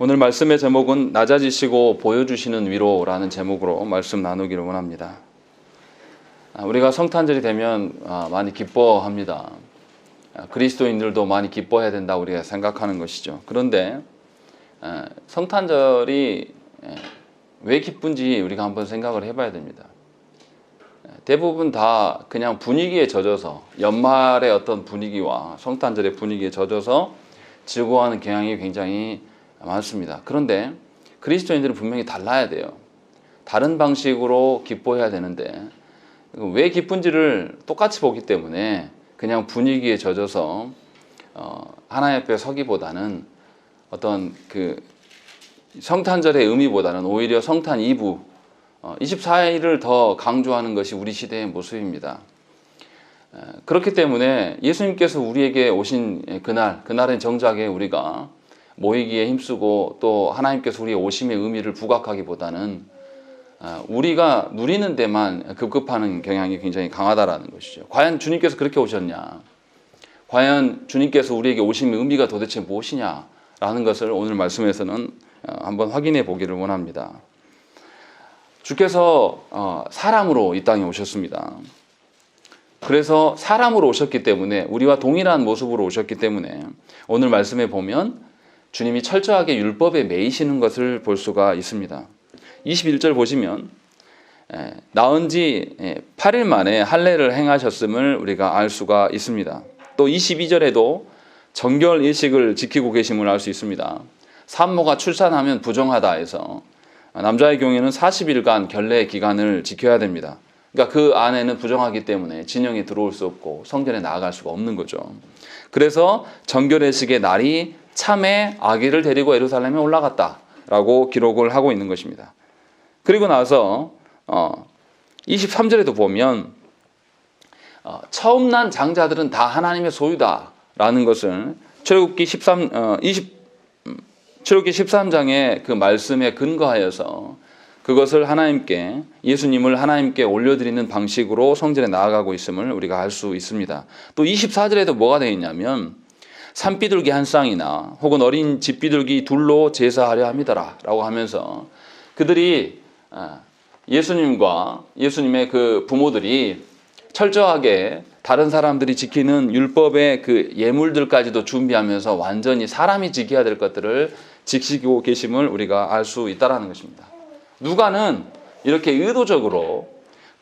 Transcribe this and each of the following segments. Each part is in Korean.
오늘 말씀의 제목은 낮아지시고 보여주시는 위로라는 제목으로 말씀 나누기를 원합니다. 우리가 성탄절이 되면 많이 기뻐합니다. 그리스도인들도 많이 기뻐해야 된다 우리가 생각하는 것이죠. 그런데 성탄절이 왜 기쁜지 우리가 한번 생각을 해봐야 됩니다. 대부분 다 그냥 분위기에 젖어서 연말의 어떤 분위기와 성탄절의 분위기에 젖어서 즐거워하는 경향이 굉장히 많습니다. 그런데 그리스도인들은 분명히 달라야 돼요. 다른 방식으로 기뻐해야 되는데 왜 기쁜지를 똑같이 보기 때문에 그냥 분위기에 젖어서 하나님 앞에 서기보다는 어떤 그 성탄절의 의미보다는 오히려 성탄 이브 24일을 더 강조하는 것이 우리 시대의 모습입니다. 그렇기 때문에 예수님께서 우리에게 오신 그날은 정작에 우리가 모이기에 힘쓰고 또 하나님께서 우리의 오심의 의미를 부각하기보다는 우리가 누리는 데만 급급하는 경향이 굉장히 강하다라는 것이죠. 과연 주님께서 그렇게 오셨냐? 과연 주님께서 우리에게 오심의 의미가 도대체 무엇이냐라는 것을 오늘 말씀에서는 한번 확인해 보기를 원합니다. 주께서 사람으로 이 땅에 오셨습니다. 그래서 사람으로 오셨기 때문에 우리와 동일한 모습으로 오셨기 때문에 오늘 말씀에 보면 주님이 철저하게 율법에 매이시는 것을 볼 수가 있습니다. 21절 보시면 나은 지 8일 만에 할례를 행하셨음을 우리가 알 수가 있습니다. 또 22절에도 정결 일식을 지키고 계심을 알 수 있습니다. 산모가 출산하면 부정하다 해서 남자의 경우에는 40일간 결례 기간을 지켜야 됩니다. 그러니까 그 안에는 부정하기 때문에 진영에 들어올 수 없고 성전에 나아갈 수가 없는 거죠. 그래서 정결례식의 날이 참에 아기를 데리고 예루살렘에 올라갔다라고 기록을 하고 있는 것입니다. 그리고 나서 23절에도 보면 처음 난 장자들은 다 하나님의 소유다라는 것을 출애굽기 13장의 그 말씀에 근거하여서 그것을 예수님을 하나님께 올려드리는 방식으로 성전에 나아가고 있음을 우리가 알 수 있습니다. 또 24절에도 뭐가 되어 있냐면 산비둘기 한 쌍이나 혹은 어린 집비둘기 둘로 제사하려 함이더라 라고 하면서 그들이 예수님과 예수님의 그 부모들이 철저하게 다른 사람들이 지키는 율법의 그 예물들까지도 준비하면서 완전히 사람이 지켜야 될 것들을 지키고 계심을 우리가 알 수 있다는 것입니다. 누가는 이렇게 의도적으로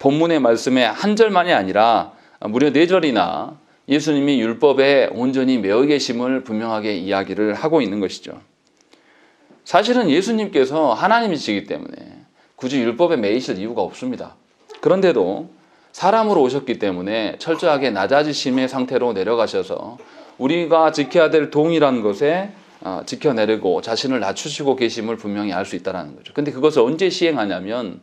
본문의 말씀에 한 절만이 아니라 무려 4절이나 예수님이 율법에 온전히 매여 계심을 분명하게 이야기를 하고 있는 것이죠. 사실은 예수님께서 하나님이시기 때문에 굳이 율법에 매이실 이유가 없습니다. 그런데도 사람으로 오셨기 때문에 철저하게 낮아지심의 상태로 내려가셔서 우리가 지켜야 될 동일한 것에 지켜내려고 자신을 낮추시고 계심을 분명히 알 수 있다는 거죠. 근데 그것을 언제 시행하냐면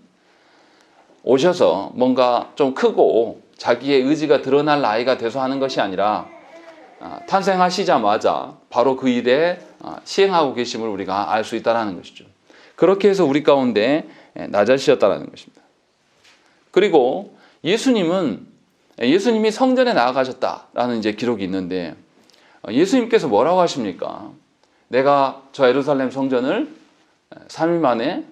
오셔서 뭔가 좀 크고 자기의 의지가 드러날 나이가 돼서 하는 것이 아니라 탄생하시자마자 바로 그 일에 시행하고 계심을 우리가 알 수 있다는 것이죠. 그렇게 해서 우리 가운데 낮아지셨다는 것입니다. 그리고 예수님이 성전에 나아가셨다라는 이제 기록이 있는데 예수님께서 뭐라고 하십니까? 내가 저 예루살렘 성전을 3일 만에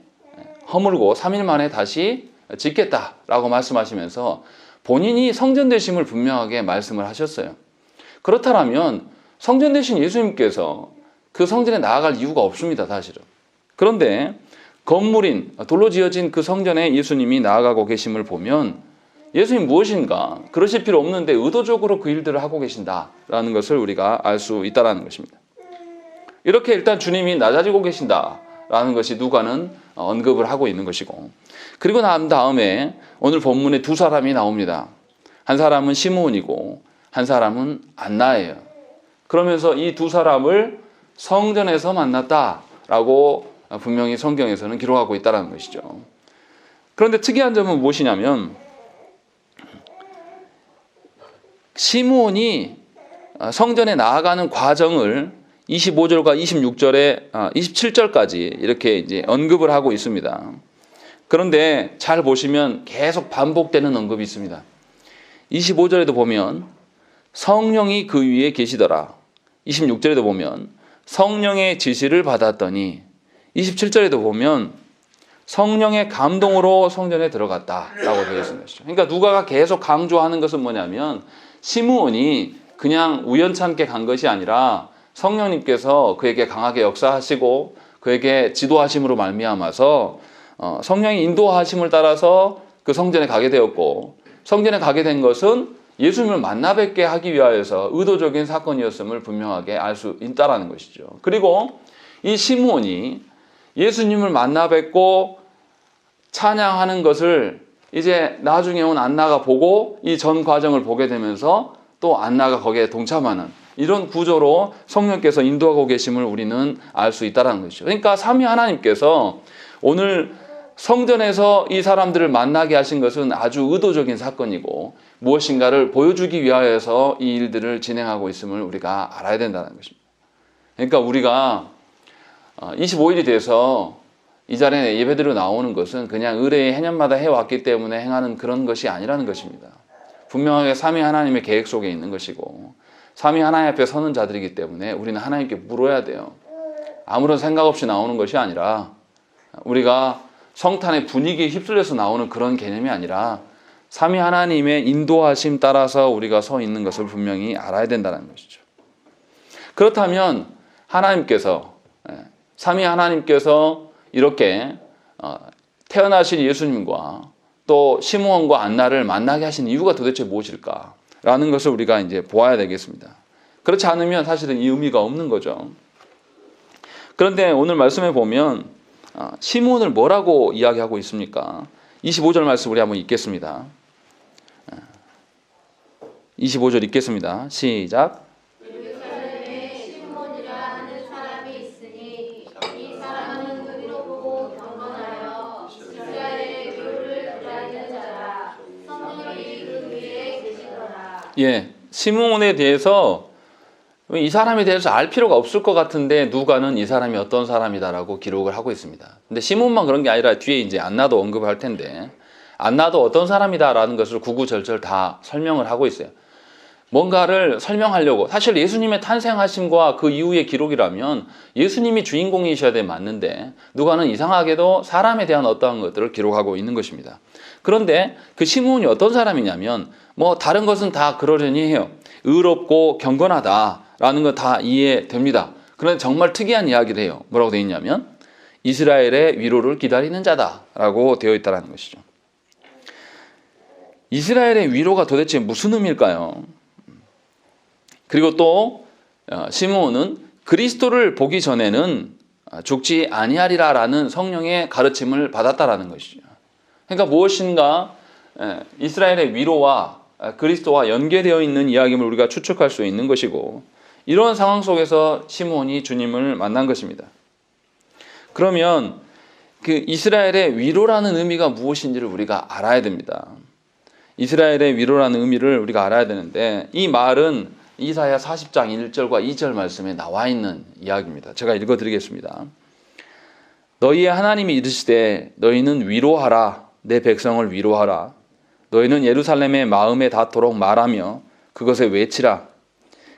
허물고 3일 만에 다시 짓겠다라고 말씀하시면서 본인이 성전 되심을 분명하게 말씀을 하셨어요. 그렇다면 성전 되신 예수님께서 그 성전에 나아갈 이유가 없습니다, 사실은. 그런데 건물인 돌로 지어진 그 성전에 예수님이 나아가고 계심을 보면 예수님 무엇인가 그러실 필요 없는데 의도적으로 그 일들을 하고 계신다라는 것을 우리가 알 수 있다는 것입니다. 이렇게 일단 주님이 낮아지고 계신다라는 것이 누가는 언급을 하고 있는 것이고, 그리고 난 다음에 오늘 본문에 두 사람이 나옵니다. 한 사람은 시므온이고 한 사람은 안나예요. 그러면서 이 두 사람을 성전에서 만났다라고 분명히 성경에서는 기록하고 있다는 것이죠. 그런데 특이한 점은 무엇이냐면 시므온이 성전에 나아가는 과정을 25절과 27절까지 이렇게 이제 언급을 하고 있습니다. 그런데 잘 보시면 계속 반복되는 언급이 있습니다. 25절에도 보면 성령이 그 위에 계시더라. 26절에도 보면 성령의 지시를 받았더니 27절에도 보면 성령의 감동으로 성전에 들어갔다라고 되어 있는 것이죠. 그러니까 누가가 계속 강조하는 것은 뭐냐면 시므온이 그냥 우연찮게 간 것이 아니라 성령님께서 그에게 강하게 역사하시고 그에게 지도하심으로 말미암아서 성령의 인도하심을 따라서 그 성전에 가게 되었고, 성전에 가게 된 것은 예수님을 만나 뵙게 하기 위하여서 의도적인 사건이었음을 분명하게 알 수 있다는 것이죠. 그리고 이 시므온이 예수님을 만나 뵙고 찬양하는 것을 이제 나중에 온 안나가 보고 이 전 과정을 보게 되면서 또 안나가 거기에 동참하는 이런 구조로 성령께서 인도하고 계심을 우리는 알 수 있다는 것이죠. 그러니까 삼위 하나님께서 오늘 성전에서 이 사람들을 만나게 하신 것은 아주 의도적인 사건이고 무엇인가를 보여주기 위하여서 이 일들을 진행하고 있음을 우리가 알아야 된다는 것입니다. 그러니까 우리가 25일이 돼서 이 자리에 예배드려 나오는 것은 그냥 의뢰의 해년마다 해왔기 때문에 행하는 그런 것이 아니라는 것입니다. 분명하게 삼위 하나님의 계획 속에 있는 것이고 삼위 하나님 앞에 서는 자들이기 때문에 우리는 하나님께 물어야 돼요. 아무런 생각 없이 나오는 것이 아니라 우리가 성탄의 분위기에 휩쓸려서 나오는 그런 개념이 아니라 삼위 하나님의 인도하심 따라서 우리가 서 있는 것을 분명히 알아야 된다는 것이죠. 그렇다면 하나님께서, 삼위 하나님께서 이렇게 태어나신 예수님과 또 시므온과 안나를 만나게 하신 이유가 도대체 무엇일까라는 것을 우리가 이제 보아야 되겠습니다. 그렇지 않으면 사실은 이 의미가 없는 거죠. 그런데 오늘 말씀에 보면 시므온을 뭐라고 이야기하고 있습니까? 25절 말씀 우리 한번 읽겠습니다. 25절 읽겠습니다. 시작. 예루살렘에 시므온이라 하는 사람이 있으니 이 사람은 그리로 보고 경건하여 이스라엘의 위로를 기다리는 자라. 성령이 그 위에 계시더라. 예, 시므온에 대해서 이 사람에 대해서 알 필요가 없을 것 같은데 누가는 이 사람이 어떤 사람이다라고 기록을 하고 있습니다. 근데 시므온만 그런 게 아니라 뒤에 이제 안나도 언급할 텐데 안나도 어떤 사람이다라는 것을 구구절절 다 설명을 하고 있어요. 뭔가를 설명하려고, 사실 예수님의 탄생하심과 그 이후의 기록이라면 예수님이 주인공이셔야 돼 맞는데 누가는 이상하게도 사람에 대한 어떠한 것들을 기록하고 있는 것입니다. 그런데 그 시므온이 어떤 사람이냐면 뭐 다른 것은 다 그러려니 해요. 의롭고 경건하다라는 거 다 이해됩니다. 그런데 정말 특이한 이야기를 해요. 뭐라고 되어 있냐면 이스라엘의 위로를 기다리는 자다라고 되어 있다는 것이죠. 이스라엘의 위로가 도대체 무슨 의미일까요? 그리고 또 시므온은 그리스도를 보기 전에는 죽지 아니하리라라는 성령의 가르침을 받았다라는 것이죠. 그러니까 무엇인가 이스라엘의 위로와 그리스도와 연계되어 있는 이야기를 우리가 추측할 수 있는 것이고, 이런 상황 속에서 시므온이 주님을 만난 것입니다. 그러면 그 이스라엘의 위로라는 의미가 무엇인지를 우리가 알아야 됩니다. 이스라엘의 위로라는 의미를 우리가 알아야 되는데, 이 말은 이사야 40장 1절과 2절 말씀에 나와 있는 이야기입니다. 제가 읽어드리겠습니다. 너희의 하나님이 이르시되 너희는 위로하라. 내 백성을 위로하라. 너희는 예루살렘의 마음에 닿도록 말하며 그것에 외치라.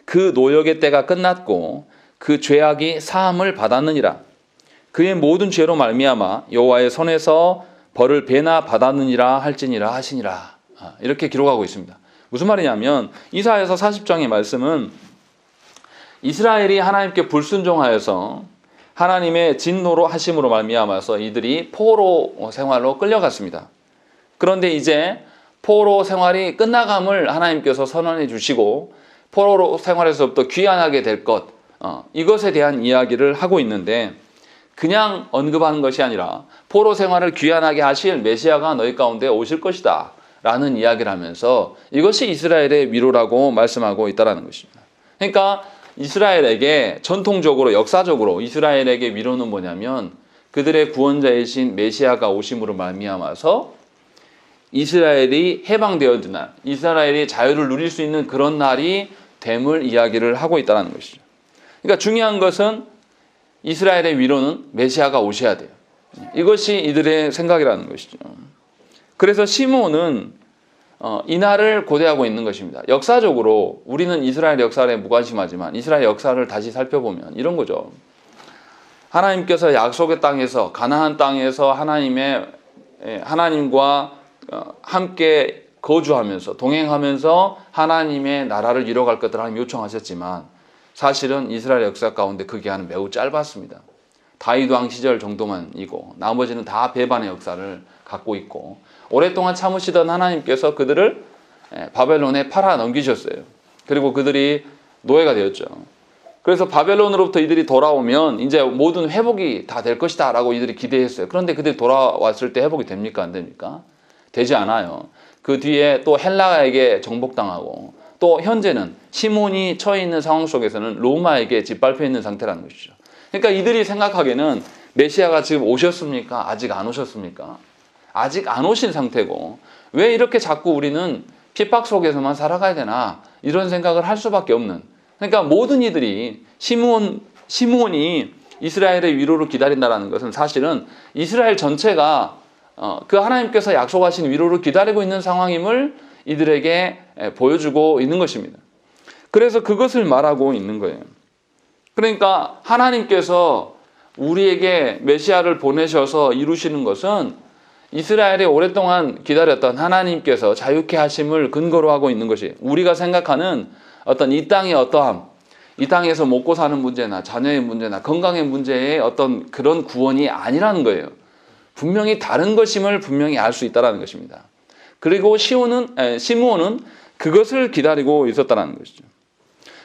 그 노역의 때가 끝났고 그 죄악이 사함을 받았느니라. 그의 모든 죄로 말미암아 여호와의 손에서 벌을 배나 받았느니라 할지니라 하시니라. 이렇게 기록하고 있습니다. 무슨 말이냐면 이사야서 40장의 말씀은 이스라엘이 하나님께 불순종하여서 하나님의 진노로 하심으로 말미암아서 이들이 포로 생활로 끌려갔습니다. 그런데 이제 포로 생활이 끝나감을 하나님께서 선언해 주시고 포로 생활에서부터 귀환하게 될 것, 이것에 대한 이야기를 하고 있는데, 그냥 언급하는 것이 아니라 포로 생활을 귀환하게 하실 메시아가 너희 가운데 오실 것이다 라는 이야기를 하면서 이것이 이스라엘의 위로라고 말씀하고 있다는 것입니다. 그러니까 이스라엘에게 전통적으로 역사적으로 이스라엘에게 위로는 뭐냐면 그들의 구원자이신 메시아가 오심으로 말미암아서 이스라엘이 해방되어진 날, 이스라엘이 자유를 누릴 수 있는 그런 날이 됨을 이야기를 하고 있다는 것이죠. 그러니까 중요한 것은 이스라엘의 위로는 메시아가 오셔야 돼요. 이것이 이들의 생각이라는 것이죠. 그래서 시므온은 이 날을 고대하고 있는 것입니다. 역사적으로 우리는 이스라엘 역사에 무관심하지만 이스라엘 역사를 다시 살펴보면 이런 거죠. 하나님께서 약속의 땅에서, 가나안 땅에서 하나님과 함께 거주하면서 동행하면서 하나님의 나라를 이뤄갈 것들을 하나님 요청하셨지만 사실은 이스라엘 역사 가운데 그 기한은 매우 짧았습니다. 다윗 왕 시절 정도만이고 나머지는 다 배반의 역사를 갖고 있고 오랫동안 참으시던 하나님께서 그들을 바벨론에 팔아 넘기셨어요. 그리고 그들이 노예가 되었죠. 그래서 바벨론으로부터 이들이 돌아오면 이제 모든 회복이 다 될 것이다 라고 이들이 기대했어요. 그런데 그들이 돌아왔을 때 회복이 됩니까? 안 됩니까? 되지 않아요. 그 뒤에 또 헬라에게 정복당하고 또 현재는 시몬이 처해 있는 상황 속에서는 로마에게 짓밟혀 있는 상태라는 것이죠. 그러니까 이들이 생각하기에는 메시아가 지금 오셨습니까? 아직 안 오셨습니까? 아직 안 오신 상태고 왜 이렇게 자꾸 우리는 핍박 속에서만 살아가야 되나 이런 생각을 할 수밖에 없는, 그러니까 모든 이들이 시므온이 이스라엘의 위로를 기다린다는 것은 사실은 이스라엘 전체가 그 하나님께서 약속하신 위로를 기다리고 있는 상황임을 이들에게 보여주고 있는 것입니다. 그래서 그것을 말하고 있는 거예요. 그러니까 하나님께서 우리에게 메시아를 보내셔서 이루시는 것은 이스라엘이 오랫동안 기다렸던 하나님께서 자유케 하심을 근거로 하고 있는 것이, 우리가 생각하는 어떤 이 땅의 어떠함, 이 땅에서 먹고 사는 문제나 자녀의 문제나 건강의 문제의 어떤 그런 구원이 아니라는 거예요. 분명히 다른 것임을 분명히 알 수 있다는 것입니다. 그리고 시므온은 그것을 기다리고 있었다는 것이죠.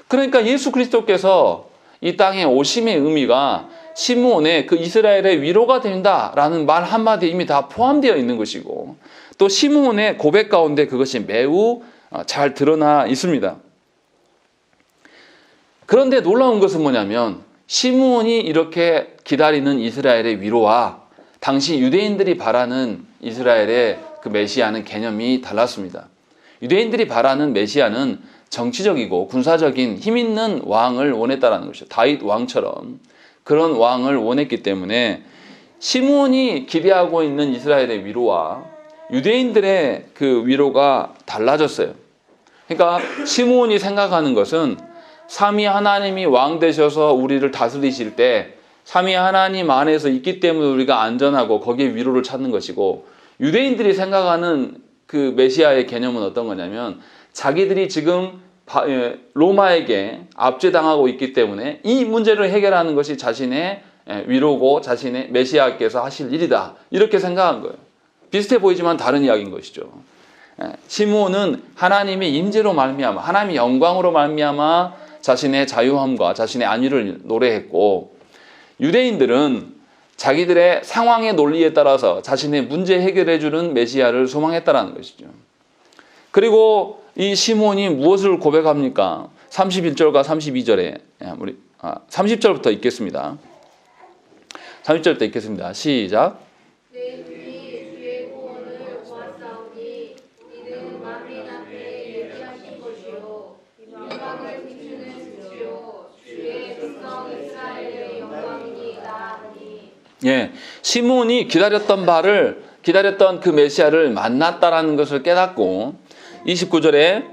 그러니까 예수 그리스도께서 이 땅에 오심의 의미가 시므온의 그 이스라엘의 위로가 된다라는 말 한마디에 이미 다 포함되어 있는 것이고 또 시므온의 고백 가운데 그것이 매우 잘 드러나 있습니다. 그런데 놀라운 것은 뭐냐면 시므온이 이렇게 기다리는 이스라엘의 위로와 당시 유대인들이 바라는 이스라엘의 그 메시아는 개념이 달랐습니다. 유대인들이 바라는 메시아는 정치적이고 군사적인 힘 있는 왕을 원했다는 것이죠. 다윗 왕처럼 그런 왕을 원했기 때문에 시므온이 기대하고 있는 이스라엘의 위로와 유대인들의 그 위로가 달라졌어요. 그러니까 시므온이 생각하는 것은 삼위 하나님이 왕 되셔서 우리를 다스리실 때 삼위 하나님 안에서 있기 때문에 우리가 안전하고 거기에 위로를 찾는 것이고, 유대인들이 생각하는 그 메시아의 개념은 어떤 거냐면 자기들이 지금 로마에게 압제당하고 있기 때문에 이 문제를 해결하는 것이 자신의 위로고 자신의 메시아께서 하실 일이다, 이렇게 생각한 거예요. 비슷해 보이지만 다른 이야기인 것이죠. 시므온은 하나님의 임재로 말미암아 하나님의 영광으로 말미암아 자신의 자유함과 자신의 안위를 노래했고, 유대인들은 자기들의 상황의 논리에 따라서 자신의 문제 해결해 주는 메시아를 소망했다는 것이죠. 그리고 이 시몬이 무엇을 고백합니까? 31절과 32절에 우리 30절부터 읽겠습니다. 30절부터 읽겠습니다. 시작. 내 귀 주의 구원을 보았사오니 이는 만민 앞에 예비하신 것이요 영광을 비추는 주요 주의 백성 이스라엘의 영광이니이다 하니. 시몬이 기다렸던 그 메시아를 만났다라는 것을 깨닫고 29절에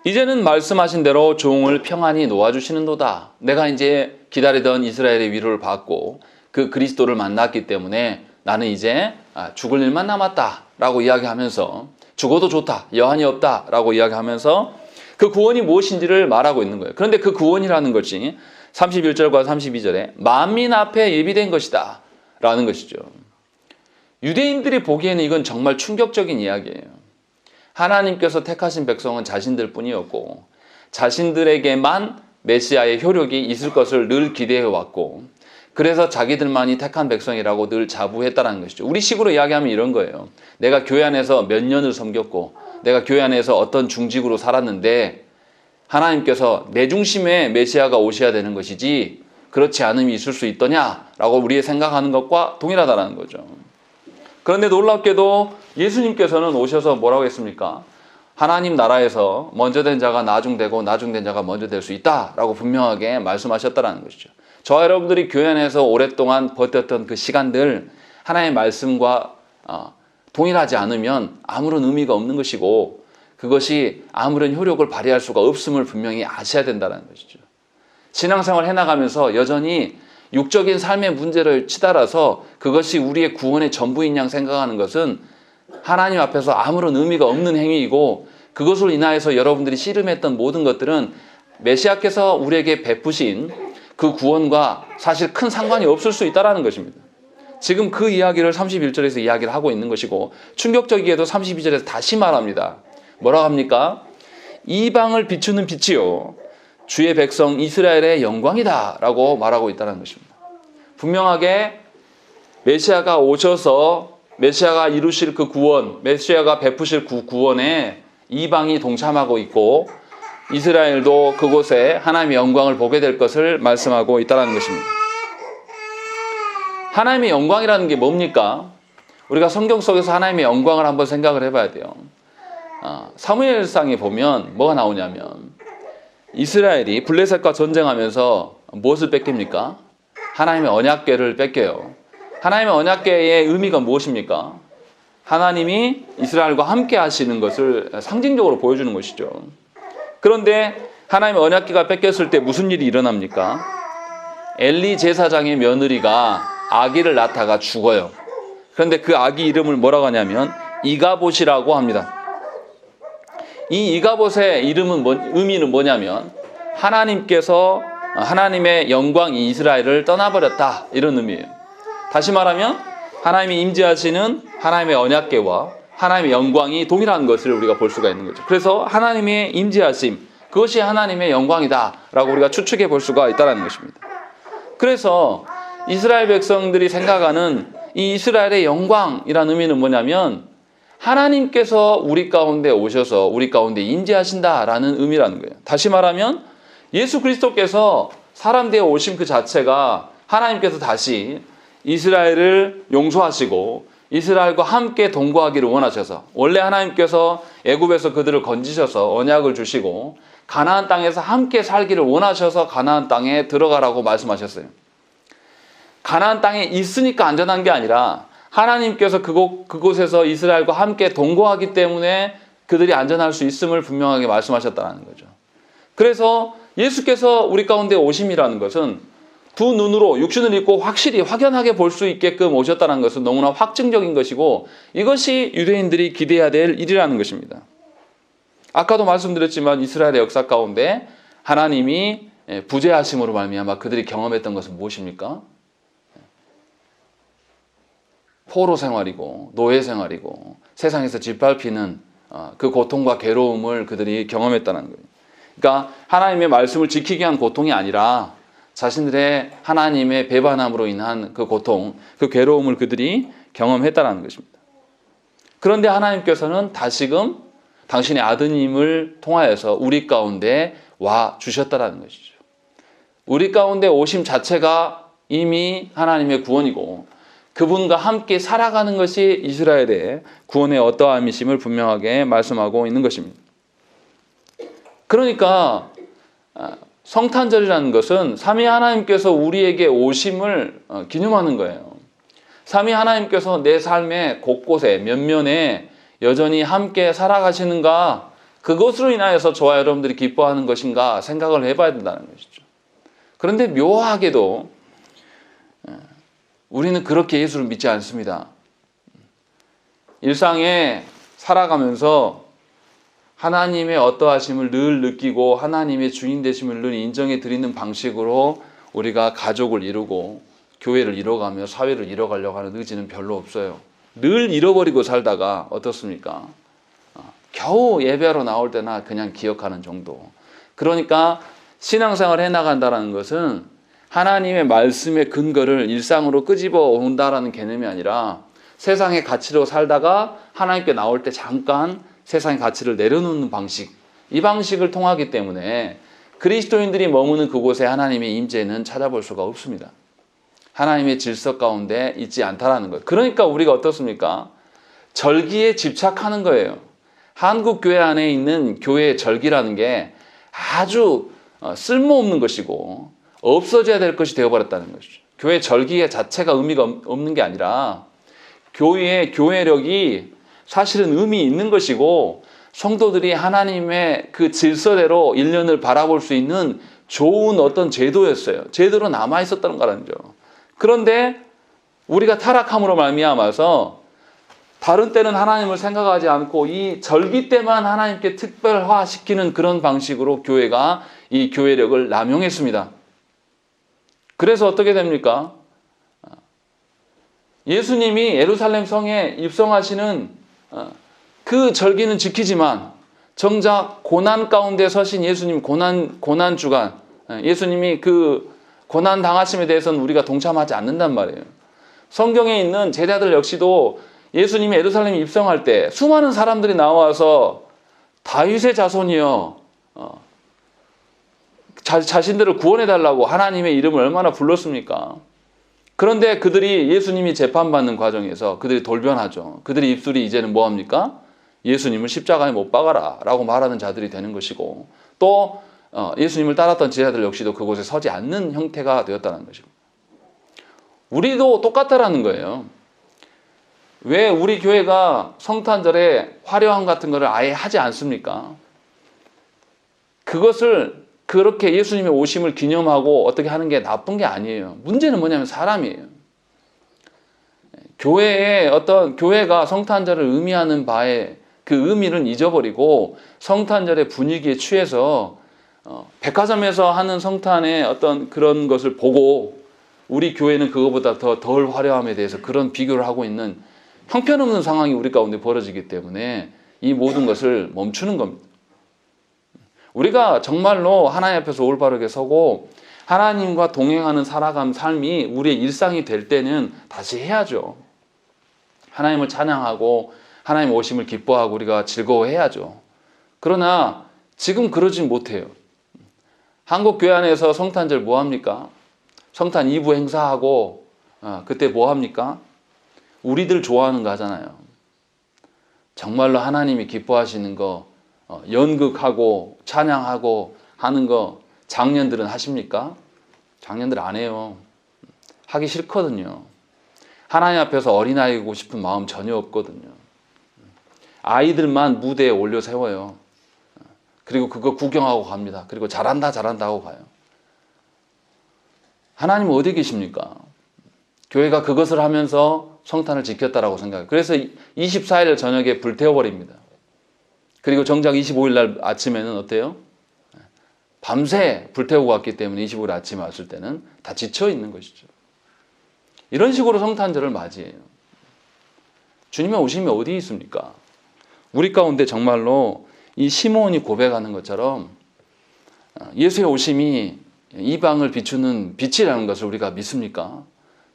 이제는 말씀하신 대로 종을 평안히 놓아주시는도다. 내가 이제 기다리던 이스라엘의 위로를 받고 그 그리스도를 만났기 때문에 나는 이제 죽을 일만 남았다라고 이야기하면서, 죽어도 좋다, 여한이 없다라고 이야기하면서 그 구원이 무엇인지를 말하고 있는 거예요. 그런데 그 구원이라는 것이 31절과 32절에 만민 앞에 예비된 것이다 라는 것이죠. 유대인들이 보기에는 이건 정말 충격적인 이야기예요. 하나님께서 택하신 백성은 자신들 뿐이었고 자신들에게만 메시아의 효력이 있을 것을 늘 기대해왔고, 그래서 자기들만이 택한 백성이라고 늘 자부했다는 것이죠. 우리 식으로 이야기하면 이런 거예요. 내가 교회 안에서 몇 년을 섬겼고 내가 교회 안에서 어떤 중직으로 살았는데 하나님께서 내 중심에 메시아가 오셔야 되는 것이지 그렇지 않음이 있을 수 있더냐라고 우리의 생각하는 것과 동일하다는 거죠. 그런데 놀랍게도 예수님께서는 오셔서 뭐라고 했습니까? 하나님 나라에서 먼저 된 자가 나중되고 나중된 자가 먼저 될 수 있다라고 분명하게 말씀하셨다는 것이죠. 저와 여러분들이 교회 안에서 오랫동안 버텼던 그 시간들 하나님의 말씀과 동일하지 않으면 아무런 의미가 없는 것이고 그것이 아무런 효력을 발휘할 수가 없음을 분명히 아셔야 된다는 것이죠. 신앙생활 해나가면서 여전히 육적인 삶의 문제를 치달아서 그것이 우리의 구원의 전부인 양 생각하는 것은 하나님 앞에서 아무런 의미가 없는 행위이고, 그것으로 인하여서 여러분들이 씨름했던 모든 것들은 메시아께서 우리에게 베푸신 그 구원과 사실 큰 상관이 없을 수 있다는 것입니다. 지금 그 이야기를 31절에서 이야기를 하고 있는 것이고, 충격적이게도 32절에서 다시 말합니다. 뭐라고 합니까? 이방을 비추는 빛이요 주의 백성 이스라엘의 영광이다 라고 말하고 있다는 것입니다. 분명하게 메시아가 오셔서 메시아가 이루실 그 구원, 메시아가 베푸실 그 구원에 이방이 동참하고 있고, 이스라엘도 그곳에 하나님의 영광을 보게 될 것을 말씀하고 있다는 것입니다. 하나님의 영광이라는 게 뭡니까? 우리가 성경 속에서 하나님의 영광을 한번 생각을 해봐야 돼요. 사무엘상에 보면 뭐가 나오냐면, 이스라엘이 블레셋과 전쟁하면서 무엇을 뺏깁니까? 하나님의 언약궤를 뺏겨요. 하나님의 언약궤의 의미가 무엇입니까? 하나님이 이스라엘과 함께 하시는 것을 상징적으로 보여주는 것이죠. 그런데 하나님의 언약궤가 뺏겼을 때 무슨 일이 일어납니까? 엘리 제사장의 며느리가 아기를 낳다가 죽어요. 그런데 그 아기 이름을 뭐라고 하냐면 이가봇이라고 합니다. 이 이가봇의 의미는 뭐냐면, 하나님께서 하나님의 영광이 이스라엘을 떠나버렸다, 이런 의미예요. 다시 말하면 하나님이 임재하시는 하나님의 언약궤와 하나님의 영광이 동일한 것을 우리가 볼 수가 있는 거죠. 그래서 하나님의 임재하심, 그것이 하나님의 영광이다 라고 우리가 추측해 볼 수가 있다는 것입니다. 그래서 이스라엘 백성들이 생각하는 이 이스라엘의 영광이라는 의미는 뭐냐면, 하나님께서 우리 가운데 오셔서 우리 가운데 임재하신다라는 의미라는 거예요. 다시 말하면 예수 그리스도께서 사람 되어 오신 그 자체가 하나님께서 다시 이스라엘을 용서하시고 이스라엘과 함께 동거하기를 원하셔서, 원래 하나님께서 애굽에서 그들을 건지셔서 언약을 주시고 가나안 땅에서 함께 살기를 원하셔서 가나안 땅에 들어가라고 말씀하셨어요. 가나안 땅에 있으니까 안전한 게 아니라 하나님께서 그곳에서 이스라엘과 함께 동거하기 때문에 그들이 안전할 수 있음을 분명하게 말씀하셨다는 거죠. 그래서 예수께서 우리 가운데 오심이라는 것은 두 눈으로 육신을 입고 확실히 확연하게 볼 수 있게끔 오셨다는 것은 너무나 확증적인 것이고, 이것이 유대인들이 기대해야 될 일이라는 것입니다. 아까도 말씀드렸지만 이스라엘의 역사 가운데 하나님이 부재하심으로 말미암아 그들이 경험했던 것은 무엇입니까? 포로 생활이고 노예 생활이고 세상에서 짓밟히는 그 고통과 괴로움을 그들이 경험했다는 거예요. 그러니까 하나님의 말씀을 지키기 위한 고통이 아니라 자신들의 하나님의 배반함으로 인한 그 고통, 그 괴로움을 그들이 경험했다는 것입니다. 그런데 하나님께서는 다시금 당신의 아드님을 통하여서 우리 가운데 와 주셨다는 것이죠. 우리 가운데 오심 자체가 이미 하나님의 구원이고, 그분과 함께 살아가는 것이 이스라엘의 구원의 어떠함이심을 분명하게 말씀하고 있는 것입니다. 그러니까 성탄절이라는 것은 삼위 하나님께서 우리에게 오심을 기념하는 거예요. 삼위 하나님께서 내 삶의 곳곳에 면면에 여전히 함께 살아가시는가, 그것으로 인하여서 저와 여러분들이 기뻐하는 것인가 생각을 해봐야 된다는 것이죠. 그런데 묘하게도 우리는 그렇게 예수를 믿지 않습니다. 일상에 살아가면서 하나님의 어떠하심을 늘 느끼고 하나님의 주인 되심을 늘 인정해 드리는 방식으로 우리가 가족을 이루고 교회를 이뤄가며 사회를 이뤄가려고 하는 의지는 별로 없어요. 늘 잃어버리고 살다가 어떻습니까? 겨우 예배하러 나올 때나 그냥 기억하는 정도. 그러니까 신앙생활을 해나간다는 것은 하나님의 말씀의 근거를 일상으로 끄집어 온다라는 개념이 아니라 세상의 가치로 살다가 하나님께 나올 때 잠깐 세상의 가치를 내려놓는 방식, 이 방식을 통하기 때문에 그리스도인들이 머무는 그곳에 하나님의 임재는 찾아볼 수가 없습니다. 하나님의 질서 가운데 있지 않다라는 것. 그러니까 우리가 어떻습니까? 절기에 집착하는 거예요. 한국 교회 안에 있는 교회의 절기라는 게 아주 쓸모없는 것이고 없어져야 될 것이 되어버렸다는 것이죠. 교회 절기 자체가 의미가 없는 게 아니라 교회의 교회력이 사실은 의미 있는 것이고, 성도들이 하나님의 그 질서대로 1년을 바라볼 수 있는 좋은 어떤 제도였어요. 제도로 남아 있었다는 거라는 거죠. 그런데 우리가 타락함으로 말미암아서 다른 때는 하나님을 생각하지 않고 이 절기 때만 하나님께 특별화시키는 그런 방식으로 교회가 이 교회력을 남용했습니다. 그래서 어떻게 됩니까? 예수님이 예루살렘 성에 입성하시는 그 절기는 지키지만 정작 고난 가운데 서신 예수님, 고난 주간, 예수님이 그 고난 당하심에 대해서는 우리가 동참하지 않는단 말이에요. 성경에 있는 제자들 역시도 예수님이 예루살렘에 입성할 때 수많은 사람들이 나와서 다윗의 자손이여, 자신들을 구원해달라고 하나님의 이름을 얼마나 불렀습니까? 그런데 그들이 예수님이 재판받는 과정에서 그들이 돌변하죠. 그들의 입술이 이제는 뭐합니까? 예수님을 십자가에 못 박아라 라고 말하는 자들이 되는 것이고, 또 예수님을 따랐던 제자들 역시도 그곳에 서지 않는 형태가 되었다는 것입니다. 우리도 똑같다라는 거예요. 왜 우리 교회가 성탄절에 화려함 같은 것을 아예 하지 않습니까? 그것을 그렇게 예수님의 오심을 기념하고 어떻게 하는 게 나쁜 게 아니에요. 문제는 뭐냐면 사람이에요. 교회가 성탄절을 의미하는 바에 그 의미를 잊어버리고 성탄절의 분위기에 취해서 백화점에서 하는 성탄의 어떤 그런 것을 보고 우리 교회는 그거보다 더 덜 화려함에 대해서 그런 비교를 하고 있는 형편없는 상황이 우리 가운데 벌어지기 때문에 이 모든 것을 멈추는 겁니다. 우리가 정말로 하나님 앞에서 올바르게 서고 하나님과 동행하는 살아가는 삶이 우리의 일상이 될 때는 다시 해야죠. 하나님을 찬양하고 하나님 오심을 기뻐하고 우리가 즐거워해야죠. 그러나 지금 그러진 못해요. 한국 교회 안에서 성탄절 뭐 합니까? 성탄 2부 행사하고 그때 뭐 합니까? 우리들 좋아하는 거 하잖아요. 정말로 하나님이 기뻐하시는 거 연극하고 찬양하고 하는 거 장년들은 하십니까? 장년들 안 해요. 하기 싫거든요. 하나님 앞에서 어린아이고 싶은 마음 전혀 없거든요. 아이들만 무대에 올려 세워요. 그리고 그거 구경하고 갑니다. 그리고 잘한다 하고 가요. 하나님은 어디 계십니까? 교회가 그것을 하면서 성탄을 지켰다라고 생각해요. 그래서 24일 저녁에 불태워버립니다. 그리고 정작 25일 날 아침에는 어때요? 밤새 불태우고 왔기 때문에 25일 아침에 왔을 때는 다 지쳐 있는 것이죠. 이런 식으로 성탄절을 맞이해요. 주님의 오심이 어디 있습니까? 우리 가운데 정말로 이 시므온이 고백하는 것처럼 예수의 오심이 이방을 비추는 빛이라는 것을 우리가 믿습니까?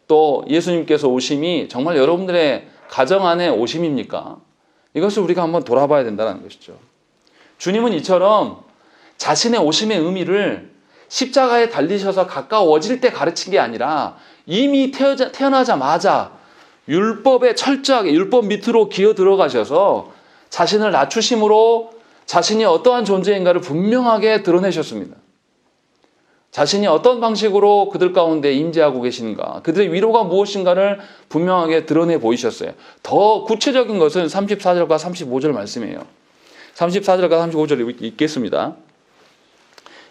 또 예수님께서 오심이 정말 여러분들의 가정 안에 오심입니까? 이것을 우리가 한번 돌아봐야 된다는 것이죠. 주님은 이처럼 자신의 오심의 의미를 십자가에 달리셔서 가까워질 때 가르친 게 아니라 이미 태어나자마자 율법에 철저하게 율법 밑으로 기어 들어가셔서 자신을 낮추심으로 자신이 어떠한 존재인가를 분명하게 드러내셨습니다. 자신이 어떤 방식으로 그들 가운데 임재하고 계신가, 그들의 위로가 무엇인가를 분명하게 드러내 보이셨어요. 더 구체적인 것은 34절과 35절 말씀이에요. 34절과 35절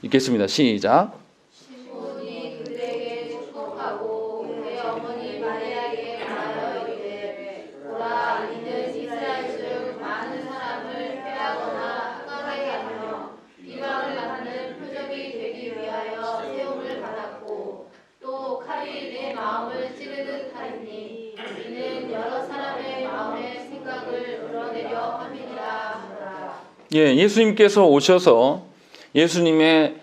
읽겠습니다. 시작. 시므온이 그들에게 축복하고 그의 어머니 마리아에게 말하여 이르되 보라, 이는 이스라엘 중 많은 사람을 패하거나 흥하게 하며 비방을 받는 표적이 되기 위하여 세움을 받았고 또 칼이 내 마음을 찌르듯 하리니 이는 여러 사람의 마음의 생각을 우러내려 함이니라 하더라. 예수님께서 오셔서 예수님의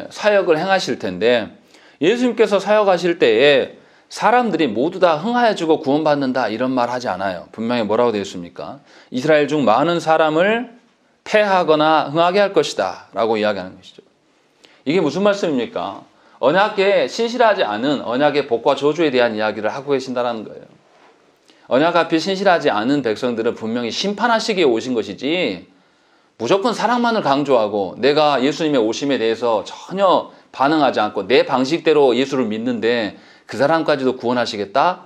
사역을 행하실 텐데, 예수님께서 사역하실 때에 사람들이 모두 다 흥하여지고 구원받는다 이런 말 하지 않아요. 분명히 뭐라고 되어 있습니까? 이스라엘 중 많은 사람을 패하거나 흥하게 할 것이다 라고 이야기하는 것이죠. 이게 무슨 말씀입니까? 언약에 신실하지 않은 언약의 복과 저주에 대한 이야기를 하고 계신다는 거예요. 언약 앞에 신실하지 않은 백성들은 분명히 심판하시기에 오신 것이지 무조건 사랑만을 강조하고 내가 예수님의 오심에 대해서 전혀 반응하지 않고 내 방식대로 예수를 믿는데 그 사람까지도 구원하시겠다?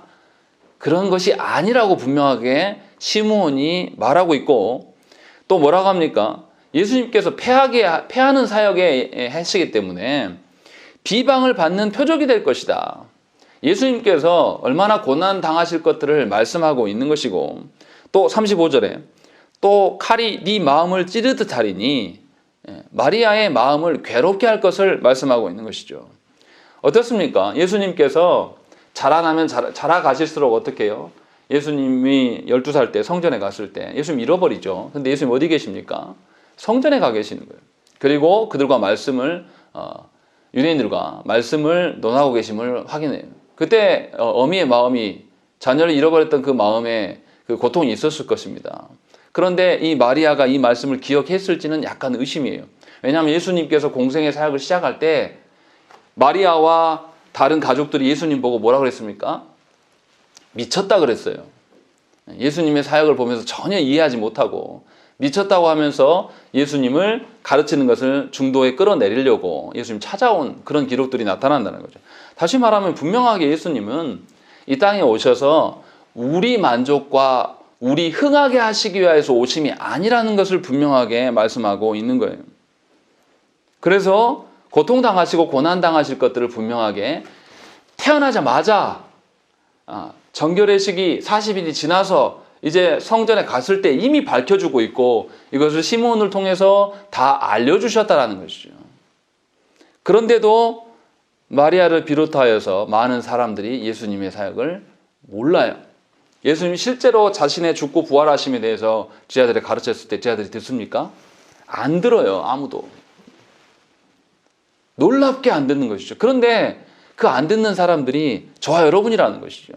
그런 것이 아니라고 분명하게 시므온이 말하고 있고, 또 뭐라고 합니까? 예수님께서 패하는 사역에 하시기 때문에 비방을 받는 표적이 될 것이다. 예수님께서 얼마나 고난 당하실 것들을 말씀하고 있는 것이고, 또 35절에 또 칼이 네 마음을 찌르듯 하리니, 마리아의 마음을 괴롭게 할 것을 말씀하고 있는 것이죠. 어떻습니까? 예수님께서 자라나면 자라가실수록 어떻게 해요? 예수님이 12살 때 성전에 갔을 때 예수님 잃어버리죠. 근데 예수님 어디 계십니까? 성전에 가 계시는 거예요. 그리고 그들과 유대인들과 말씀을 논하고 계심을 확인해요. 그때 어미의 마음이, 자녀를 잃어버렸던 그 마음에 그 고통이 있었을 것입니다. 그런데 이 마리아가 이 말씀을 기억했을지는 약간 의심이에요. 왜냐하면 예수님께서 공생의 사역을 시작할 때 마리아와 다른 가족들이 예수님 보고 뭐라 그랬습니까? 미쳤다 그랬어요. 예수님의 사역을 보면서 전혀 이해하지 못하고 미쳤다고 하면서 예수님을 가르치는 것을 중도에 끌어내리려고 예수님 찾아온 그런 기록들이 나타난다는 거죠. 다시 말하면 분명하게 예수님은 이 땅에 오셔서 우리 만족과 우리 흥하게 하시기 위해서 오심이 아니라는 것을 분명하게 말씀하고 있는 거예요. 그래서 고통당하시고 고난당하실 것들을 분명하게 태어나자마자 정결의 시기 40일이 지나서 이제 성전에 갔을 때 이미 밝혀주고 있고, 이것을 시몬을 통해서 다 알려주셨다라는 것이죠. 그런데도 마리아를 비롯하여서 많은 사람들이 예수님의 사역을 몰라요. 예수님이 실제로 자신의 죽고 부활하심에 대해서 제자들이 가르쳤을 때 제자들이 듣습니까? 안 들어요. 아무도. 놀랍게 안 듣는 것이죠. 그런데 그 안 듣는 사람들이 저와 여러분이라는 것이죠.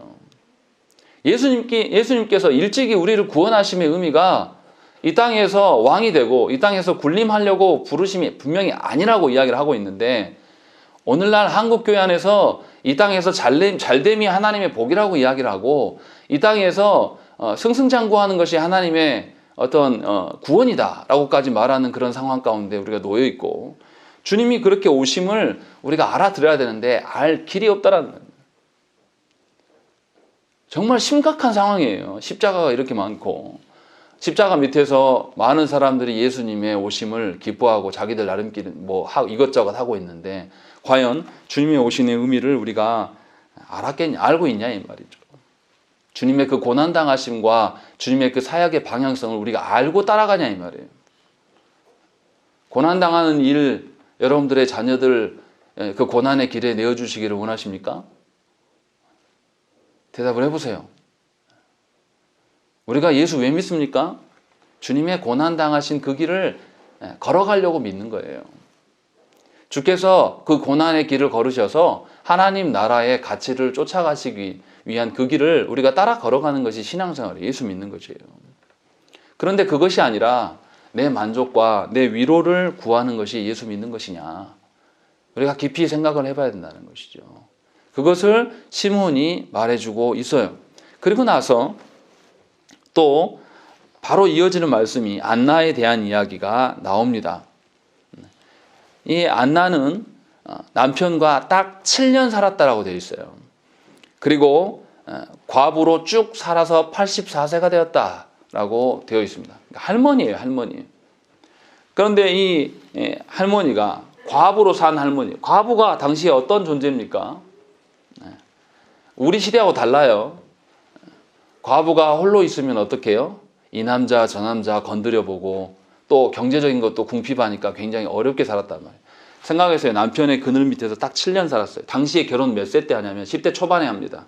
예수님께서 일찍이 우리를 구원하심의 의미가 이 땅에서 왕이 되고 이 땅에서 군림하려고 부르심이 분명히 아니라고 이야기를 하고 있는데, 오늘날 한국교회 안에서 이 땅에서 잘됨이 하나님의 복이라고 이야기를 하고 이 땅에서 승승장구하는 것이 하나님의 어떤 구원이다라고까지 말하는 그런 상황 가운데 우리가 놓여 있고, 주님이 그렇게 오심을 우리가 알아들어야 되는데 알 길이 없다라는 거예요. 정말 심각한 상황이에요. 십자가가 이렇게 많고 십자가 밑에서 많은 사람들이 예수님의 오심을 기뻐하고 자기들 나름끼리 이것저것 하고 있는데, 과연 주님의 오심의 의미를 우리가 알고 있냐 이 말이죠. 주님의 그 고난당하심과 주님의 그 사역의 방향성을 우리가 알고 따라가냐 이 말이에요. 고난당하는 일, 여러분들의 자녀들 그 고난의 길에 내어주시기를 원하십니까? 대답을 해보세요. 우리가 예수 왜 믿습니까? 주님의 고난당하신 그 길을 걸어가려고 믿는 거예요. 주께서 그 고난의 길을 걸으셔서 하나님 나라의 가치를 쫓아가시기 위한 그 길을 우리가 따라 걸어가는 것이 신앙생활이에요. 예수 믿는 것이에요. 그런데 그것이 아니라 내 만족과 내 위로를 구하는 것이 예수 믿는 것이냐, 우리가 깊이 생각을 해봐야 된다는 것이죠. 그것을 시몬이 말해주고 있어요. 그리고 나서 또 바로 이어지는 말씀이 안나에 대한 이야기가 나옵니다. 이 안나는 남편과 딱 7년 살았다라고 되어 있어요. 그리고 과부로 쭉 살아서 84세가 되었다라고 되어 있습니다. 할머니예요, 할머니. 그런데 이 할머니가 과부로 산 할머니, 과부가 당시에 어떤 존재입니까? 우리 시대하고 달라요. 과부가 홀로 있으면 어떻게 해요? 이 남자 저 남자 건드려보고 또 경제적인 것도 궁핍하니까 굉장히 어렵게 살았단 말이에요. 생각해서요. 남편의 그늘 밑에서 딱 7년 살았어요. 당시에 결혼 몇 세 때 하냐면 10대 초반에 합니다.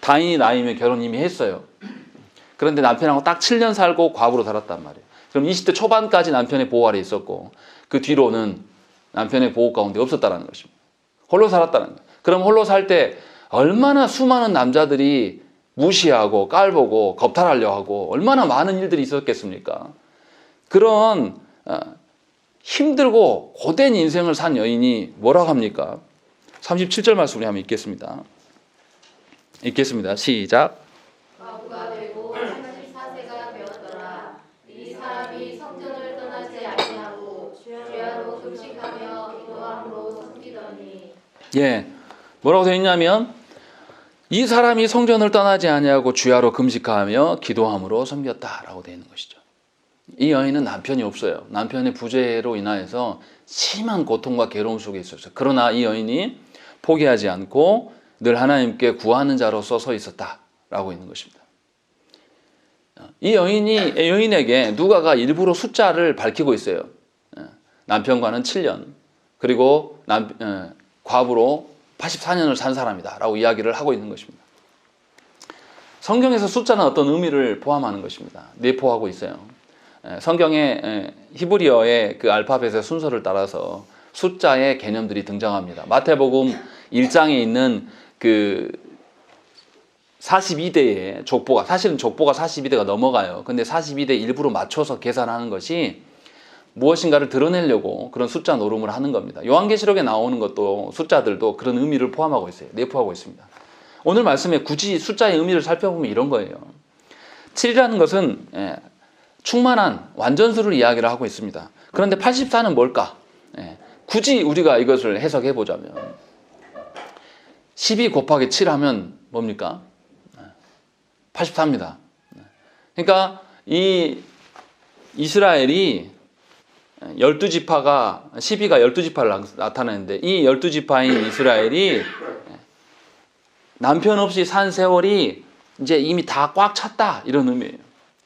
다인이 나이면 결혼 이미 했어요. 그런데 남편하고 딱 7년 살고 과부로 살았단 말이에요. 그럼 20대 초반까지 남편의 보호 아래 있었고 그 뒤로는 남편의 보호 가운데 없었다는 것입니다. 홀로 살았다는 거예요. 그럼 홀로 살 때 얼마나 수많은 남자들이 무시하고 깔보고 겁탈하려 하고 얼마나 많은 일들이 있었겠습니까? 그런 힘들고 고된 인생을 산 여인이 뭐라고 합니까? 37절 말씀 우리 한번 읽겠습니다. 시작. 과부가 되고 84세가 되었더라. 이 사람이 성전을 떠나지 아니하고 주야로 금식하며 기도함으로 섬기더니. 뭐라고 되어 있냐면 이 사람이 성전을 떠나지 아니하고 주야로 금식하며 기도함으로 섬겼다라고 되어 있는 것이죠. 이 여인은 남편이 없어요. 남편의 부재로 인하여서 심한 고통과 괴로움 속에 있었어요. 그러나 이 여인이 포기하지 않고 늘 하나님께 구하는 자로서 서 있었다라고 있는 것입니다. 이 여인에게 누가가 일부러 숫자를 밝히고 있어요. 남편과는 7년, 그리고 과부로 84년을 산 사람이다라고 이야기를 하고 있는 것입니다. 성경에서 숫자는 어떤 의미를 포함하는 것입니다. 내포하고 있어요. 성경의 히브리어의 그 알파벳의 순서를 따라서 숫자의 개념들이 등장합니다. 마태복음 1장에 있는 그 42대의 족보가, 사실은 족보가 42대가 넘어가요. 근데 42대 일부러 맞춰서 계산하는 것이 무엇인가를 드러내려고 그런 숫자 노름을 하는 겁니다. 요한계시록에 나오는 것도 숫자들도 그런 의미를 포함하고 있어요. 내포하고 있습니다. 오늘 말씀에 굳이 숫자의 의미를 살펴보면 이런 거예요. 7이라는 것은 충만한 완전수를 이야기를 하고 있습니다. 그런데 84는 뭘까? 굳이 우리가 이것을 해석해 보자면 12 곱하기 7 하면 뭡니까? 84입니다. 그러니까 이 이스라엘이 12지파가 12가 12지파를 나타내는데 이 12지파인 이스라엘이 남편 없이 산 세월이 이제 이미 다 꽉 찼다 이런 의미예요.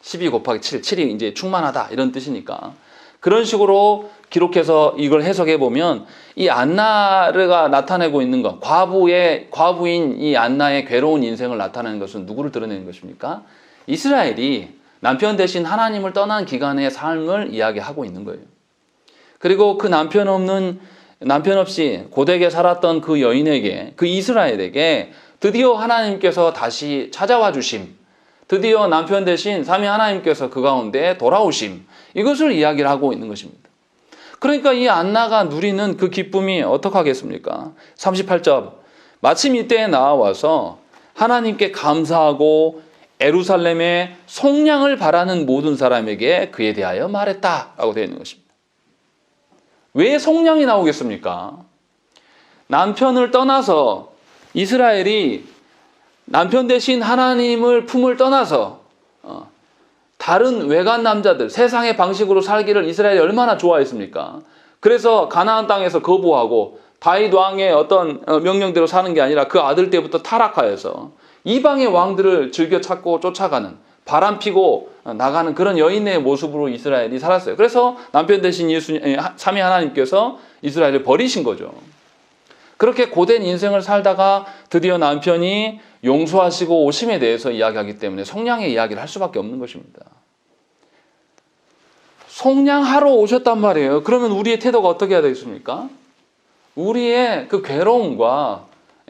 12 곱하기 7, 7이 이제 충만하다 이런 뜻이니까 그런 식으로 기록해서 이걸 해석해 보면 이 안나가 나타내고 있는 것, 과부인 이 안나의 괴로운 인생을 나타내는 것은 누구를 드러내는 것입니까? 이스라엘이 남편 대신 하나님을 떠난 기간의 삶을 이야기하고 있는 거예요. 그리고 그 남편 없이 고되게 살았던 그 여인에게, 그 이스라엘에게 드디어 하나님께서 다시 찾아와 주심, 드디어 남편 대신 삼위 하나님께서 그 가운데 돌아오심, 이것을 이야기를 하고 있는 것입니다. 그러니까 이 안나가 누리는 그 기쁨이 어떡하겠습니까? 38절, 마침 이때에 나와서 하나님께 감사하고 에루살렘의 속량을 바라는 모든 사람에게 그에 대하여 말했다라고 되어 있는 것입니다. 왜 속량이 나오겠습니까? 남편을 떠나서 이스라엘이 남편 대신 하나님을 품을 떠나서 다른 외간 남자들, 세상의 방식으로 살기를 이스라엘이 얼마나 좋아했습니까? 그래서 가나안 땅에서 거부하고 다윗 왕의 어떤 명령대로 사는 게 아니라 그 아들 때부터 타락하여서 이방의 왕들을 즐겨 찾고 쫓아가는, 바람 피고 나가는 그런 여인의 모습으로 이스라엘이 살았어요. 그래서 남편 대신 삼위 하나님께서 이스라엘을 버리신 거죠. 그렇게 고된 인생을 살다가 드디어 남편이 용서하시고 오심에 대해서 이야기하기 때문에 속량의 이야기를 할 수밖에 없는 것입니다. 속량하러 오셨단 말이에요. 그러면 우리의 태도가 어떻게 해야 되겠습니까? 우리의 그 괴로움과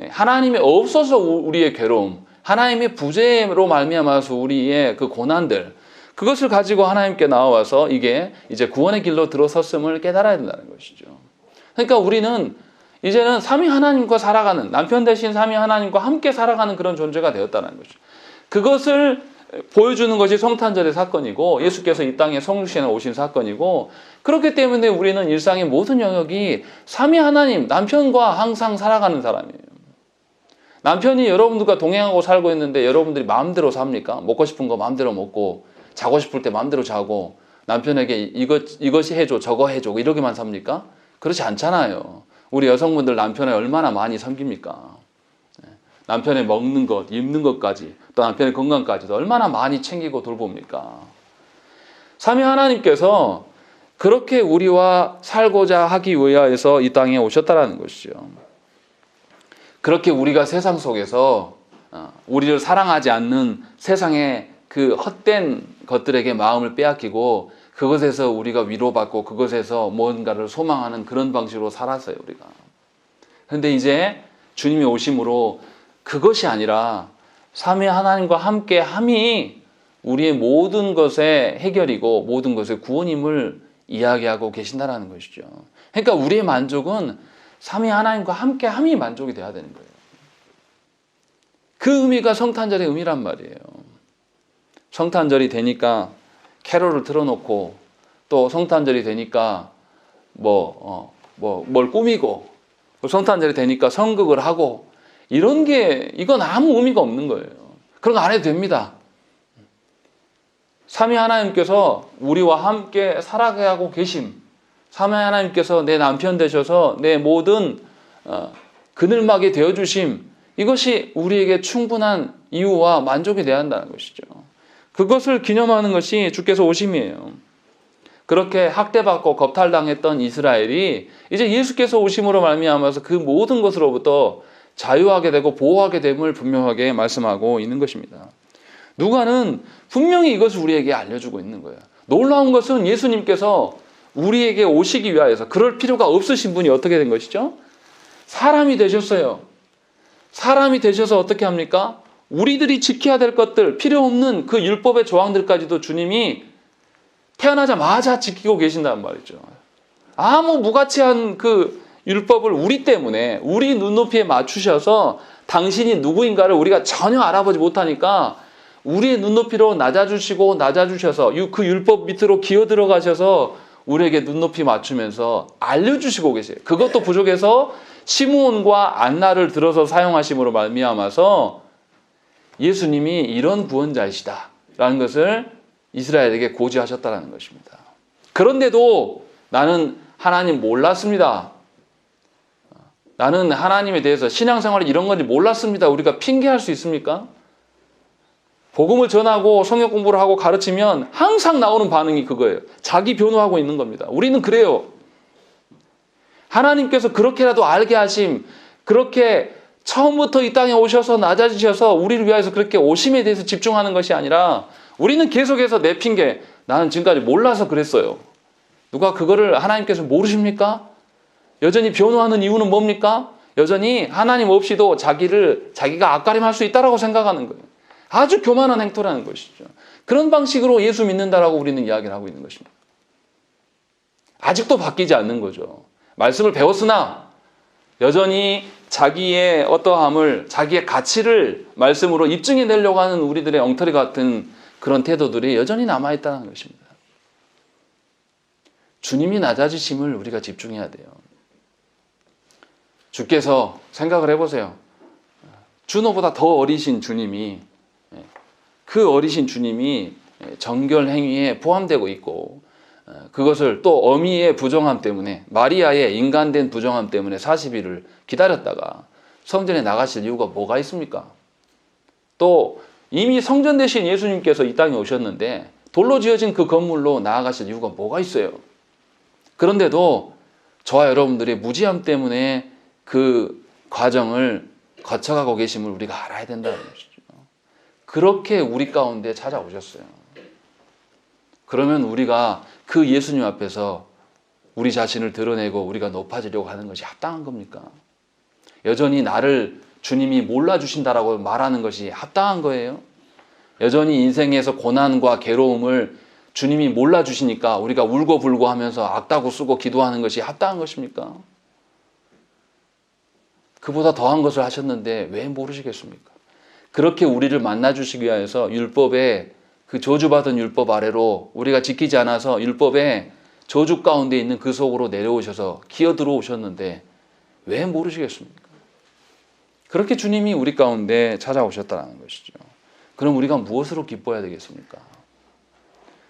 하나님이 없어서 우리의 괴로움, 하나님의 부재로 말미암아서 우리의 그 고난들, 그것을 가지고 하나님께 나와서 이게 이제 구원의 길로 들어섰음을 깨달아야 된다는 것이죠. 그러니까 우리는 이제는 삼위 하나님과 살아가는, 남편 대신 삼위 하나님과 함께 살아가는 그런 존재가 되었다는 것이죠. 그것을 보여주는 것이 성탄절의 사건이고 예수께서 이 땅에 성육신에 오신 사건이고, 그렇기 때문에 우리는 일상의 모든 영역이 삼위 하나님, 남편과 항상 살아가는 사람이에요. 남편이 여러분들과 동행하고 살고 있는데 여러분들이 마음대로 삽니까? 먹고 싶은 거 마음대로 먹고 자고 싶을 때 마음대로 자고 남편에게 이것이 해줘 저거 해줘 이러기만 삽니까? 그렇지 않잖아요. 우리 여성분들 남편을 얼마나 많이 섬깁니까? 남편의 먹는 것, 입는 것까지, 또 남편의 건강까지도 얼마나 많이 챙기고 돌봅니까? 삼위 하나님께서 그렇게 우리와 살고자 하기 위하여서 이 땅에 오셨다라는 것이죠. 그렇게 우리가 세상 속에서 우리를 사랑하지 않는 세상의 그 헛된 것들에게 마음을 빼앗기고 그것에서 우리가 위로받고 그것에서 뭔가를 소망하는 그런 방식으로 살았어요, 우리가. 그런데 이제 주님이 오심으로 그것이 아니라 삼위 하나님과 함께 함이 우리의 모든 것의 해결이고 모든 것의 구원임을 이야기하고 계신다는 것이죠. 그러니까 우리의 만족은 삼위 하나님과 함께 함이 만족이 돼야 되는 거예요. 그 의미가 성탄절의 의미란 말이에요. 성탄절이 되니까 캐롤을 틀어놓고 또 성탄절이 되니까 뭘 꾸미고 성탄절이 되니까 성극을 하고 이런 게 이건 아무 의미가 없는 거예요. 그런 거 안 해도 됩니다. 삼위 하나님께서 우리와 함께 살아가고 계심, 삼위 하나님께서 내 남편 되셔서 내 모든 그늘막이 되어주심, 이것이 우리에게 충분한 이유와 만족이 되어야 한다는 것이죠. 그것을 기념하는 것이 주께서 오심이에요. 그렇게 학대받고 겁탈당했던 이스라엘이 이제 예수께서 오심으로 말미암아서 그 모든 것으로부터 자유하게 되고 보호하게 됨을 분명하게 말씀하고 있는 것입니다. 누가는 분명히 이것을 우리에게 알려주고 있는 거예요. 놀라운 것은 예수님께서 우리에게 오시기 위하여서 그럴 필요가 없으신 분이 어떻게 된 것이죠? 사람이 되셨어요. 사람이 되셔서 어떻게 합니까? 우리들이 지켜야 될 것들, 필요 없는 그 율법의 조항들까지도 주님이 태어나자마자 지키고 계신다는 말이죠. 아무 무가치한 그 율법을 우리 때문에 우리 눈높이에 맞추셔서 당신이 누구인가를 우리가 전혀 알아보지 못하니까 우리의 눈높이로 낮아주셔서 그 율법 밑으로 기어 들어가셔서 우리에게 눈높이 맞추면서 알려주시고 계세요. 그것도 부족해서 시므온과 안나를 들어서 사용하심으로 말미암아서 예수님이 이런 구원자이시다라는 것을 이스라엘에게 고지하셨다는 것입니다. 그런데도 나는 하나님 몰랐습니다. 나는 하나님에 대해서 신앙생활이 이런 건지 몰랐습니다. 우리가 핑계할 수 있습니까? 복음을 전하고 성경 공부를 하고 가르치면 항상 나오는 반응이 그거예요. 자기 변호하고 있는 겁니다. 우리는 그래요. 하나님께서 그렇게라도 알게 하심, 그렇게 처음부터 이 땅에 오셔서 낮아지셔서 우리를 위하여서 그렇게 오심에 대해서 집중하는 것이 아니라 우리는 계속해서 내 핑계, 나는 지금까지 몰라서 그랬어요. 누가 그거를 하나님께서 모르십니까? 여전히 변호하는 이유는 뭡니까? 여전히 하나님 없이도 자기가 앞가림할 수 있다라고 생각하는 거예요. 아주 교만한 행토라는 것이죠. 그런 방식으로 예수 믿는다라고 우리는 이야기를 하고 있는 것입니다. 아직도 바뀌지 않는 거죠. 말씀을 배웠으나 여전히 자기의 어떠함을, 자기의 가치를 말씀으로 입증해 내려고 하는 우리들의 엉터리 같은 그런 태도들이 여전히 남아있다는 것입니다. 주님이 낮아지심을 우리가 집중해야 돼요. 주께서 생각을 해보세요. 주노보다 더 어리신 주님이, 그 어리신 주님이 정결 행위에 포함되고 있고, 그것을 또 어미의 부정함 때문에, 마리아의 인간된 부정함 때문에 40일을 기다렸다가 성전에 나가실 이유가 뭐가 있습니까? 또 이미 성전 되신 예수님께서 이 땅에 오셨는데 돌로 지어진 그 건물로 나아가실 이유가 뭐가 있어요? 그런데도 저와 여러분들의 무지함 때문에 그 과정을 거쳐가고 계심을 우리가 알아야 된다는 것이죠. 그렇게 우리 가운데 찾아오셨어요. 그러면 우리가 그 예수님 앞에서 우리 자신을 드러내고 우리가 높아지려고 하는 것이 합당한 겁니까? 여전히 나를 주님이 몰라주신다라고 말하는 것이 합당한 거예요? 여전히 인생에서 고난과 괴로움을 주님이 몰라주시니까 우리가 울고불고 하면서 악다고 쓰고 기도하는 것이 합당한 것입니까? 그보다 더한 것을 하셨는데 왜 모르시겠습니까? 그렇게 우리를 만나주시기 위하여서 율법의 그 저주받은 율법 아래로 우리가 지키지 않아서 율법의 저주 가운데 있는 그 속으로 내려오셔서 기어 들어오셨는데 왜 모르시겠습니까? 그렇게 주님이 우리 가운데 찾아오셨다는 것이죠. 그럼 우리가 무엇으로 기뻐해야 되겠습니까?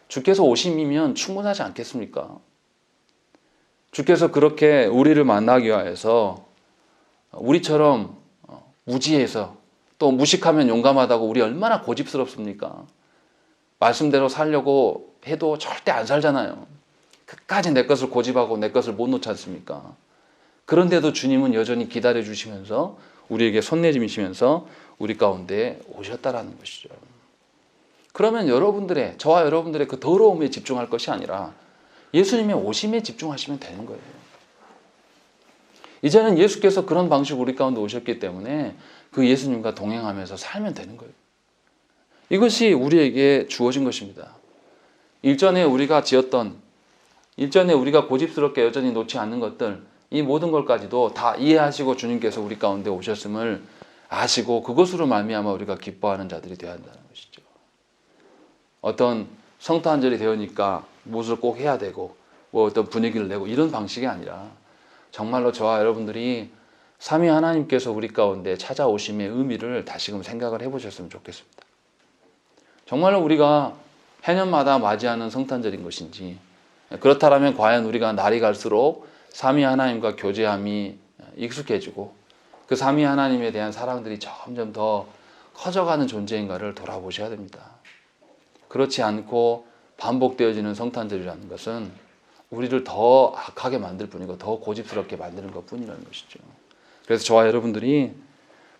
주께서 오심이면 충분하지 않겠습니까? 주께서 그렇게 우리를 만나기 위하여서 우리처럼 무지해서 또 무식하면 용감하다고 우리 얼마나 고집스럽습니까? 말씀대로 살려고 해도 절대 안 살잖아요. 끝까지 내 것을 고집하고 내 것을 못 놓지 않습니까? 그런데도 주님은 여전히 기다려주시면서 우리에게 손내주시면서 우리 가운데 오셨다라는 것이죠. 그러면 저와 여러분들의 그 더러움에 집중할 것이 아니라 예수님의 오심에 집중하시면 되는 거예요. 이제는 예수께서 그런 방식으로 우리 가운데 오셨기 때문에 그 예수님과 동행하면서 살면 되는 거예요. 이것이 우리에게 주어진 것입니다. 일전에 우리가 고집스럽게 여전히 놓지 않는 것들, 이 모든 것까지도 다 이해하시고 주님께서 우리 가운데 오셨음을 아시고 그것으로 말미암아 우리가 기뻐하는 자들이 되어야 한다는 것이죠. 어떤 성탄 한절이 되니까 무엇을 꼭 해야 되고 뭐 어떤 분위기를 내고 이런 방식이 아니라 정말로 저와 여러분들이 삼위 하나님께서 우리 가운데 찾아오심의 의미를 다시금 생각을 해보셨으면 좋겠습니다. 정말로 우리가 해년마다 맞이하는 성탄절인 것인지, 그렇다면 과연 우리가 날이 갈수록 삼위 하나님과 교제함이 익숙해지고 그 삼위 하나님에 대한 사랑들이 점점 더 커져가는 존재인가를 돌아보셔야 됩니다. 그렇지 않고 반복되어지는 성탄절이라는 것은 우리를 더 악하게 만들 뿐이고 더 고집스럽게 만드는 것뿐이라는 것이죠. 그래서 저와 여러분들이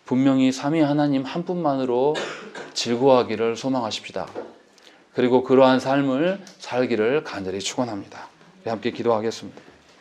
분명히 삼위 하나님 한 분만으로 즐거워하기를 소망하십시다. 그리고 그러한 삶을 살기를 간절히 축원합니다. 함께 기도하겠습니다.